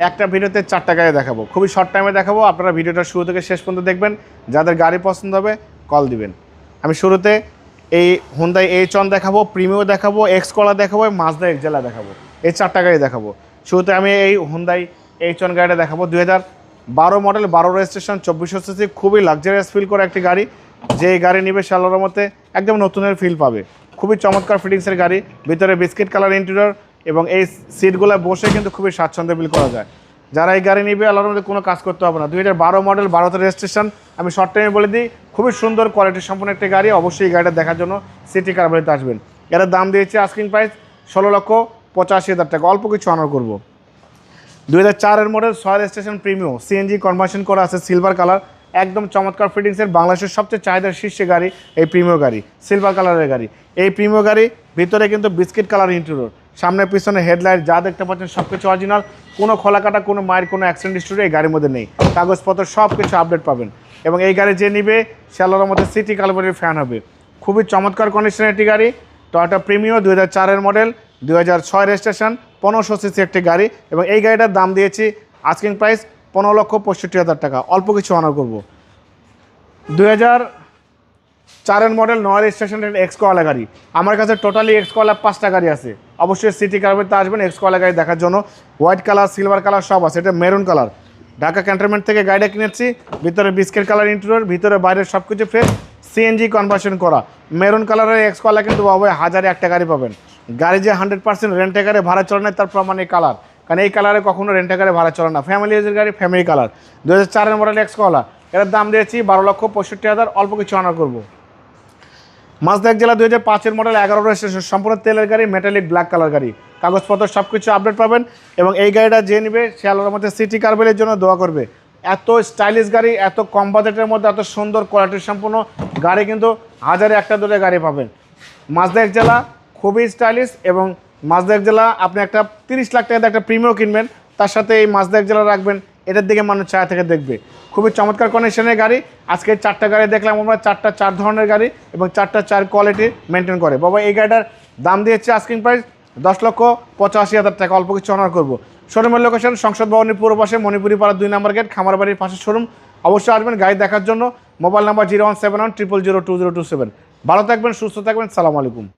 একটা ভিডিওতে 4টা গাড়ি দেখাবো, খুবই শর্ট টাইমে দেখাবো। আপনারা ভিডিওটা শুরু থেকে শেষ পর্যন্ত দেখবেন, যাদের গাড়ি পছন্দ হবে কল দিবেন। আমি শুরুতে এই হুন্ডাই এইচ1 দেখাবো, প্রিমিও দেখাবো, এক্স কলা দেখাবো, মাজদা এক্সেলা দেখাবো। এই 4টা গাড়ি দেখাবো। শুরুতে আমি এই হুন্ডাই এইচ1 গাড়িটা দেখাবো। 2012 মডেল, 12 রেজিস্ট্রেশন, 2400 সিসি, খুবই লাক্সারিয়াস ফিল করে একটি গাড়ি। যে গাড়ি নিবে সে আল্লাহর মতে একদম নতুনের ফিল পাবে। খুবই চমৎকার ফিটিংসের গাড়ি, ভিতরে বিস্কিট কালার ইন্টেরিয়র এবং এই সিটগুলো বসে কিন্তু খুবই স্বাচ্ছন্দ্যে ফিল করা যায়। যারা এই গাড়ি নিবে আল্লাহর মধ্যে কোনো কাজ করতে হবে না। 2012 মডেল, 12তে রেজিস্ট্রেশন। আমি শর্ট টাইমে বলে দিই, খুবই সুন্দর কোয়ালিটি সম্পন্ন একটি গাড়ি। অবশ্যই এই গাড়িটা দেখার জন্য সিটি কারবারিতে আসবেন। এটার দাম দিয়েছে আস্কিং প্রাইস 16,85,000 টাকা, অল্প কিছু অনার করবো। 2004 model, 6 registration, Premio, CNG conversion করা আছে, সিলভার কালার, একদম চমৎকার ফিটিংসের, বাংলাদেশের সবচেয়ে চাহিদার শীর্ষে গাড়ি এই প্রিমিও গাড়ি, সিলভার কালারের গাড়ি। এই প্রিমিও গাড়ি ভিতরে কিন্তু বিস্কিট কালার ইন্টেরিয়র, সামনে পিছনে হেডলাইট যা দেখতে পাচ্ছেন সব কিছু অরিজিনাল, কোনো খোলাকাটা, কোনো মায়ের কোনো অ্যাক্সিডেন্ট হিস্টোরি এই গাড়ির মধ্যে নেই। কাগজপত্র সব কিছু আপডেট পাবেন। এবং এই গাড়ি যে নিবে সে আল্লাহর মধ্যে সিটি কালভারির ফ্যান হবে। খুবই চমৎকার কন্ডিশনের একটি গাড়ি, Toyota Premio, 2004 model, 2006 registration, 1500 CC একটি গাড়ি। এবং এই গাড়িটার দাম দিয়েছি আস্কিং প্রাইস 15,65,000 টাকা, অল্প কিছু অনার করবো। 2004 মডেল, 9 রেজিস্ট্রেশনের এক্স কলা গাড়ি। আমার কাছে টোটালি এক্স কলা 5টা গাড়ি আছে। অবশ্যই সিটি কারবারিতে আসবেন এক্স কলা গাড়ি দেখার জন্য। হোয়াইট কালার, সিলভার কালার সব আছে। এটা মেরুন কালার, ঢাকা ক্যান্টনমেন্ট থেকে গাড়িটা কিনেছি। ভিতরে বিস্কিট কালার ইন্টেরিয়র, ভিতরে বাইরের সব কিছু ফ্রেশ, সিএনজি কনভার্সন করা। মেরুন কালারের এক্স কলা কিন্তু বাবা হাজারে একটা গাড়ি পাবেন। গাড়ি যে 100% রেন্টে গাড়ি ভাড়া চলে না তার প্রমাণ এই কালার, কারণ এই কালারে কখনো রেন্টে গাড়ি ভাড়া চলে না। ফ্যামিলি ইউজের গাড়ি, ফ্যামিলি কালার। 2004 মডেল এক্স কলা, এটার দাম দিয়েছি 12,65,000, অল্প কিছু অনার করবো। মাজদা এক্সেলা, 2005 মডেল, 11 রেজিস্ট্রেশন, সম্পূর্ণ তেলের গাড়ি, মেটালিক ব্ল্যাক কালার গাড়ি, কাগজপত্র সব কিছু আপডেট পাবেন। এবং এই গাড়িটা যে নিবে সে আল্লাহর মধ্যে সিটি কারবারির জন্য দোয়া করবে। এত স্টাইলিশ গাড়ি, এত কম বাজেটের মধ্যে এত সুন্দর কোয়ালিটি সম্পূর্ণ গাড়ি কিন্তু হাজারে একটা দুটো গাড়ি পাবেন। মাজদা এক্সেলা খুবই স্টাইলিশ। এবং মাজদা এক্সেলা আপনি একটা 30 লাখ টাকা একটা প্রিমিয়াম কিনবেন, তার সাথে এই মাজদা এক্সেলা রাখবেন, এটার দিকে মানুষ ছায়া থেকে দেখবে। খুবই চমৎকার কন্ডিশনের গাড়ি। আজকে 4টা গাড়ি দেখলাম আমরা, 4টা 4 ধরনের গাড়ি এবং 4টা 4 কোয়ালিটি মেনটেন করে। বাবা এই গাড়িটার দাম দিয়েছে আস্কিং প্রাইস 10,85,000 টাকা, অল্প কিছু অনার করবো। শোরুমের লোকেশন সংসদ ভবনের পূর্ব পাশে, মণিপুরি পাড়া 2 নম্বর গেট, খামারবাড়ির পাশে শোরুম। অবশ্যই আসবেন গাড়ি দেখার জন্য। Mobile number 017100020227। ভালো থাকবেন, সুস্থ থাকবেন, সালাম আলাইকুম।